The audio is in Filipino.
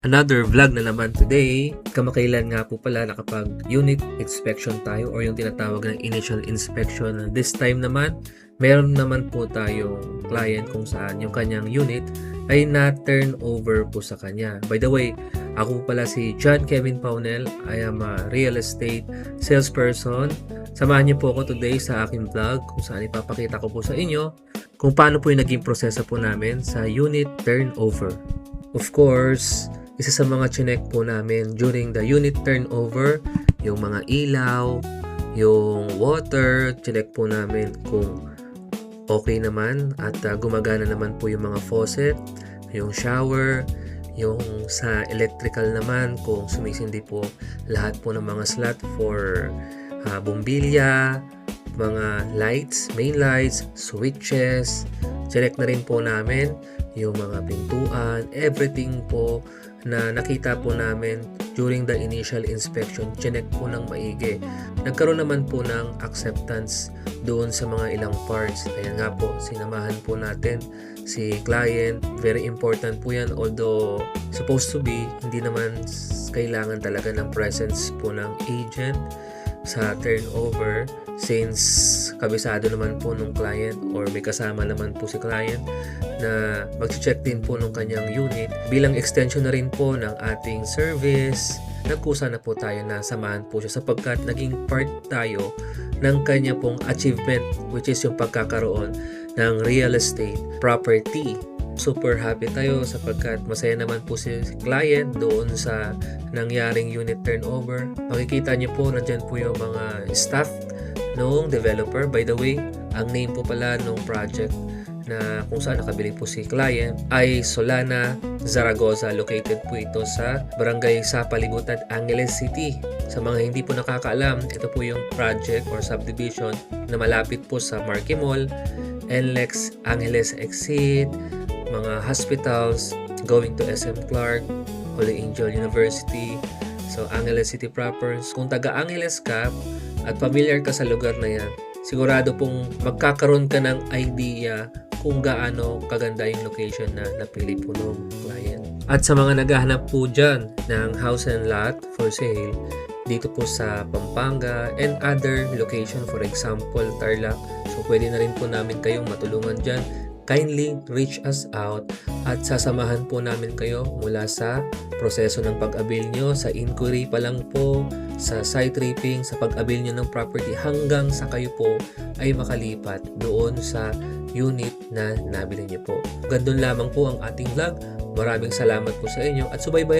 Another vlog na naman today. Kamakailan nga po pala nakapag-unit inspection tayo or yung tinatawag ng initial inspection. This time naman, meron naman po tayong client kung saan yung kanyang unit ay na-turn over po sa kanya. By the way, ako po pala si John Kevin Paunel. I am a real estate salesperson. Samahan niyo po ako today sa aking vlog kung saan ipapakita ko po sa inyo kung paano po yung naging proseso po namin sa unit turnover. Of course, isa sa mga chinek po namin during the unit turnover, yung mga ilaw, yung water, chinek po namin kung okay naman at gumagana naman po yung mga faucet, yung shower, yung sa electrical naman kung sumisindi po lahat po ng mga slot for bombilya, mga lights, main lights, switches. Check na rin po namin yung mga pintuan, everything po na nakita po namin during the initial inspection, chinek po ng maigi. Nagkaroon naman po ng acceptance doon sa mga ilang parts. Kaya nga po, sinamahan po natin si client. Very important po yan. Although, supposed to be, hindi naman kailangan talaga ng presence po ng agent sa turnover since kabisado naman po ng client or may kasama naman po si client na mag-check din po ng kanyang unit. Bilang extension na rin po ng ating service, nagkusa na po tayo na samahan po siya sapagkat naging part tayo ng kanya pong achievement, which is yung pagkakaroon ng real estate property. Super happy tayo sapagkat masaya naman po si client doon sa nangyaring unit turnover. Makikita niyo po, nandyan po yung mga staff noong developer. By the way, ang name po pala nung project na kung saan nakabili po si client ay Solana Zaragoza. Located po ito sa Barangay Sapalibutan, Angeles City. Sa mga hindi po nakakaalam, ito po yung project or subdivision na malapit po sa Marquee Mall, NLEX, Angeles Exit, mga hospitals, going to SM Clark, Holy Angel University, so Angeles City proper. Kung taga Angeles ka at familiar ka sa lugar na yan, sigurado pong magkakaroon ka ng idea kung gaano kaganda yung location na napili po ng client. At sa mga naghahanap po dyan ng house and lot for sale, dito po sa Pampanga and other location, for example, Tarlac, so pwede na rin po namin kayong matulungan dyan. Kindly reach us out at sasamahan po namin kayo mula sa proseso ng pag-avail nyo, sa inquiry pa lang po, sa site tripping, sa pag-avail nyo ng property hanggang sa kayo po ay makalipat doon sa unit na nabili nyo po. Gandun lamang po ang ating vlog. Maraming salamat po sa inyo at subaybay